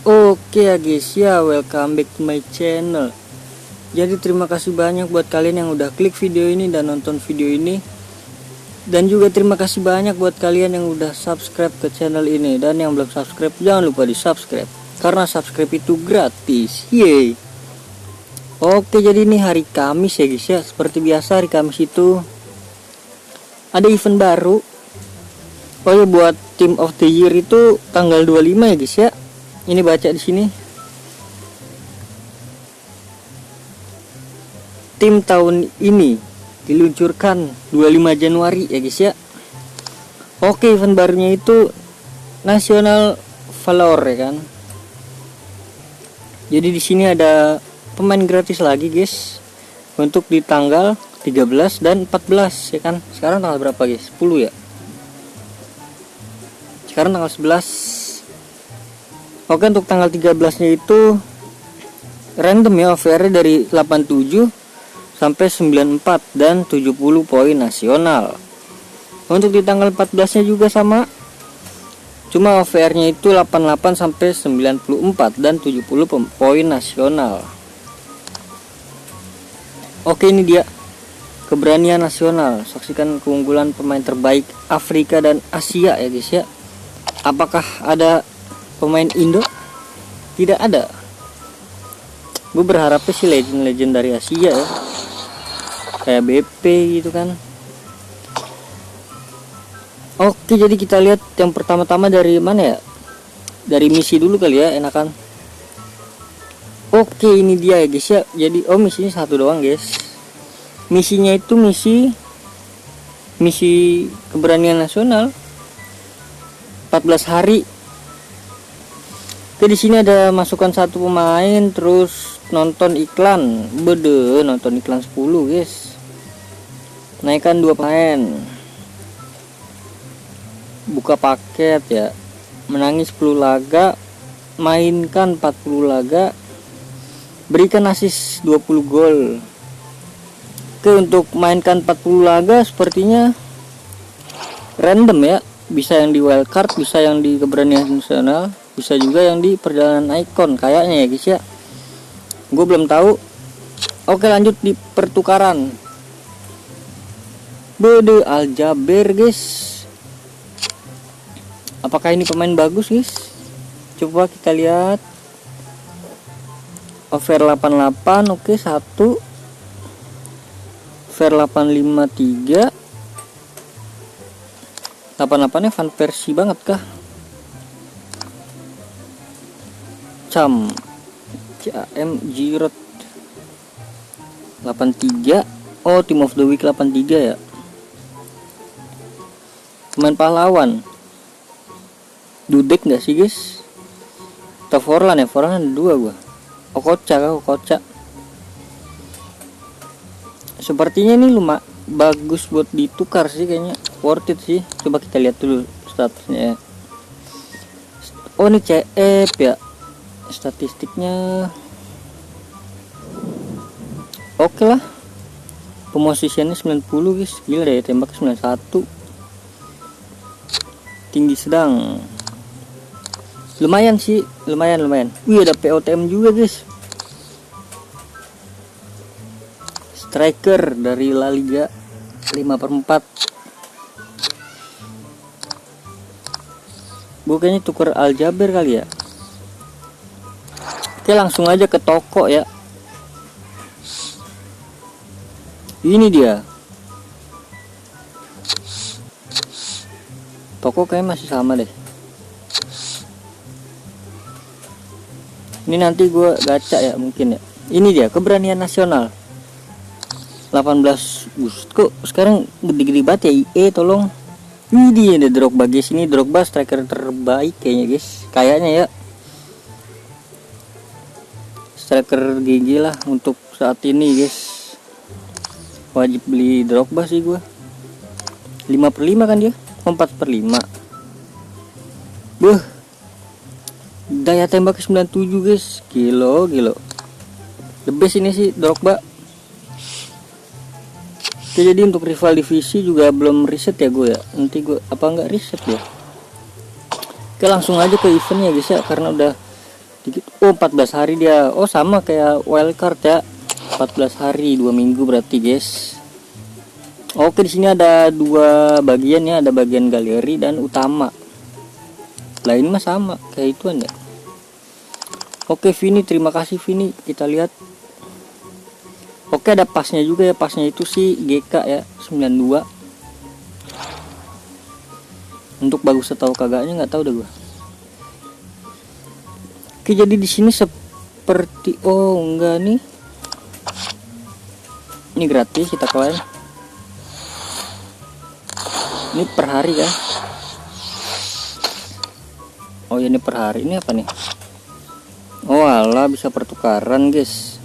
Oke ya guys ya, welcome back to my channel. Jadi terima kasih banyak buat kalian yang udah klik video ini dan nonton video ini. Dan juga terima kasih banyak buat kalian yang udah subscribe ke channel ini. Dan yang belum subscribe jangan lupa di subscribe, karena subscribe itu gratis. Yeay. Oke, jadi ini hari Kamis ya guys ya. Seperti biasa hari Kamis itu ada event baru. Oh ya, buat Team of the Year itu tanggal 25 ya guys ya. Ini baca di sini. Tim tahun ini diluncurkan 25 Januari ya guys ya. Oke, event barunya itu National Valor ya kan. Jadi di sini ada pemain gratis lagi guys. Untuk di tanggal 13 dan 14 ya kan. Sekarang tanggal berapa guys? 10 ya. Sekarang tanggal 11. Oke, untuk tanggal 13-nya itu random ya, OVR dari 87 sampai 94 dan 70 poin nasional. Untuk di tanggal 14-nya juga sama. Cuma OVR-nya itu 88 sampai 94 dan 70 poin nasional. Oke, ini dia keberanian nasional. Saksikan keunggulan pemain terbaik Afrika dan Asia ya guys ya. Apakah ada pemain Indo? Tidak ada. Gue berharapnya sih legend-legend dari Asia ya, kayak BP gitu kan. Oke, jadi kita lihat yang pertama-tama dari mana ya, dari misi dulu kali ya, enakan. Oke, ini dia ya guys ya. Jadi misinya satu doang guys. Misinya itu misi keberanian nasional 14 hari. Oke, di sini ada masukan satu pemain, terus nonton iklan. Nonton iklan 10 guys. Naikkan 2 pemain. Buka paket ya. Menangi 10 laga, mainkan 40 laga, berikan assist 20 gol. Oke, untuk mainkan 40 laga sepertinya random ya. Bisa yang di wildcard, bisa yang di keberanian nasional, bisa juga yang di perjalanan icon kayaknya ya guys ya. Gue belum tahu. Oke, lanjut di pertukaran. Al-Jaber guys. Apakah ini pemain bagus guys? Coba kita lihat. Over 88. Oke, 1 Over 853. 88-nya Van Persie banget kah? CAM Giroud 83. Oh, Team of the Week 83 ya. Pemain pahlawan Dudek nggak sih guys? Atau Forlan ya? Forlan ada 2 gua. Okocha. Sepertinya ini bagus buat ditukar sih kayaknya. Worth it sih. Coba kita lihat dulu statusnya ya. Oh, ini CF ya. Statistiknya oke lah. Pemosisiannya 90 guys. Gila deh, tembak 91. Tinggi sedang. Lumayan sih, lumayan. Wih, ada POTM juga guys. Striker dari La Liga 5/4. Gue kayaknya tuker Al-Jaber kali ya. Oke, langsung aja ke toko ya. Ini dia. Toko kayaknya masih sama deh. Ini nanti gue gacha ya mungkin ya. Ini dia keberanian nasional 18 boost. Kok sekarang gede-gede banget ya IE, tolong. Ini dia ada Drogba guys. Ini Drogba striker terbaik kayaknya guys. Kayaknya ya. Striker GG lah untuk saat ini guys. Wajib beli Drogba sih gue. 5/5 kan dia. 4/5. Daya tembak 97 guys. Gilo. The best ini sih Drogba. Oke, jadi untuk rival divisi juga belum riset ya gue ya. Nanti gue apa enggak riset ya. Oke, langsung aja ke eventnya guys ya, karena udah dikit. Oh, 14 hari dia. Oh, sama kayak wildcard ya, 14 hari 2 minggu berarti guys. Oke, di sini ada dua bagian ya, ada bagian galeri dan utama. Lain mah sama kayak ituan ya. Oke, Vini, terima kasih Vini. Kita lihat. Oke, ada pasnya juga ya, pasnya itu sih GK ya, 92. Untuk bagus atau kagaknya nggak tahu dah gua. Oke, jadi di sini seperti, oh enggak nih. Ini gratis kita klaim. Ini per hari kan? Oh ya, ini per hari. Ini apa nih? Oh alah, bisa pertukaran guys.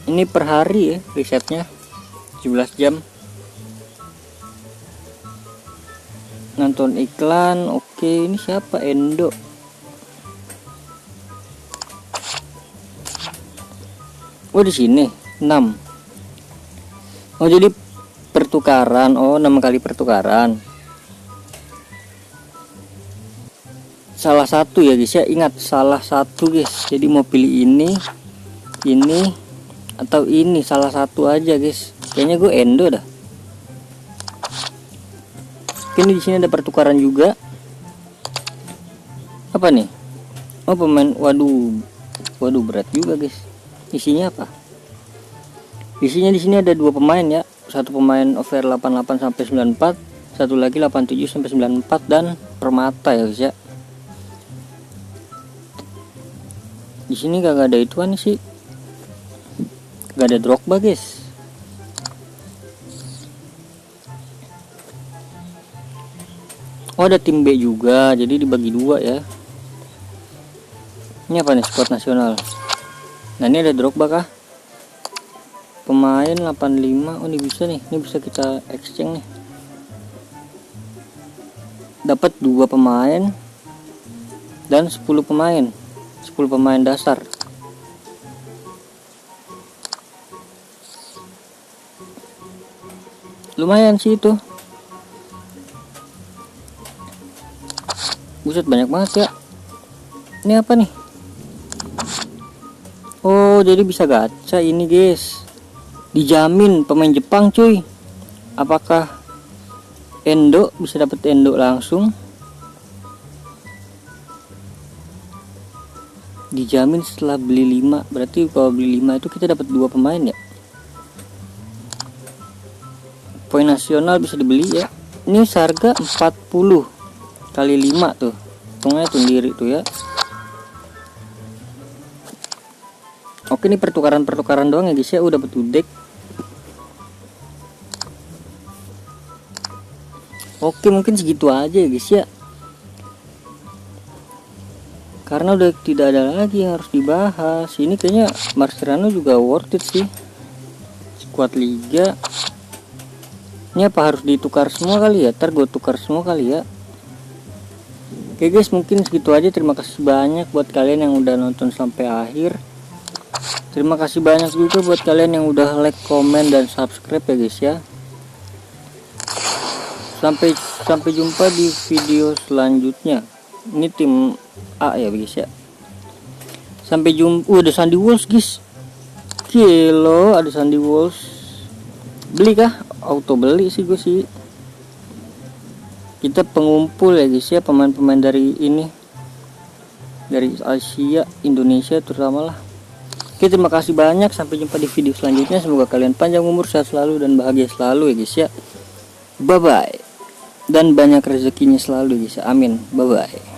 Ini per hari ya risetnya, 17 jam. Nonton iklan. Oke, ini siapa? Endo. Oh, di sini 6. Oh, jadi pertukaran. Oh, 6 kali pertukaran. Salah satu ya guys ya, ingat salah satu guys. Jadi mau pilih ini atau ini, salah satu aja guys. Kayaknya gue Endo dah. Ini di sini ada pertukaran juga. Apa nih? Oh, pemain. Waduh berat juga guys. Isinya apa? Isinya di sini ada 2 pemain ya. Satu pemain over 88 sampai 94, satu lagi 87 sampai 94 dan permata ya guys ya. Di sini kagak ada ituan sih. Gak ada Drogba guys. Oh, ada tim B juga, jadi dibagi 2 ya. Ini apa nih, squad nasional. Nah, ini ada Drogba kah? Pemain 85. Oh, ini bisa nih. Ini bisa kita exchange nih. Dapat 2 pemain dan 10 pemain. 10 pemain dasar. Lumayan sih itu. Buset, banyak banget ya. Ini apa nih? Oh, jadi bisa gacha ini guys. Dijamin pemain Jepang cuy. Apakah Endo bisa dapat Endo langsung? Dijamin setelah beli 5. Berarti kalau beli 5 itu kita dapat 2 pemain ya. Poin nasional bisa dibeli ya. Ini harga 40 kali 5 tuh. Hitungnya sendiri tuh ya. Oke, ini pertukaran doang ya guys ya. Udah betul deck. Oke, mungkin segitu aja ya guys ya. Karena udah tidak ada lagi yang harus dibahas. Ini kayaknya Mascherano juga worth it sih. Squad liga. Ini apa harus ditukar semua kali ya? Ntar gue tukar semua kali ya. Oke guys, mungkin segitu aja. Terima kasih banyak buat kalian yang udah nonton sampai akhir. Terima kasih banyak juga buat kalian yang udah like, komen, dan subscribe ya guys ya. Sampai jumpa di video selanjutnya. Ini tim A ya guys ya. Sampai jumpa. Ada Sandy Walsh guys. Kilo ada Sandy Walsh. Beli kah? Auto beli sih gue sih. Kita pengumpul ya guys ya, pemain-pemain dari ini, dari Asia, Indonesia terutama lah. Oke, terima kasih banyak. Sampai jumpa di video selanjutnya. Semoga kalian panjang umur, sehat selalu, dan bahagia selalu ya guys ya. Bye bye. Dan banyak rezekinya selalu guys ya. Amin. Bye bye.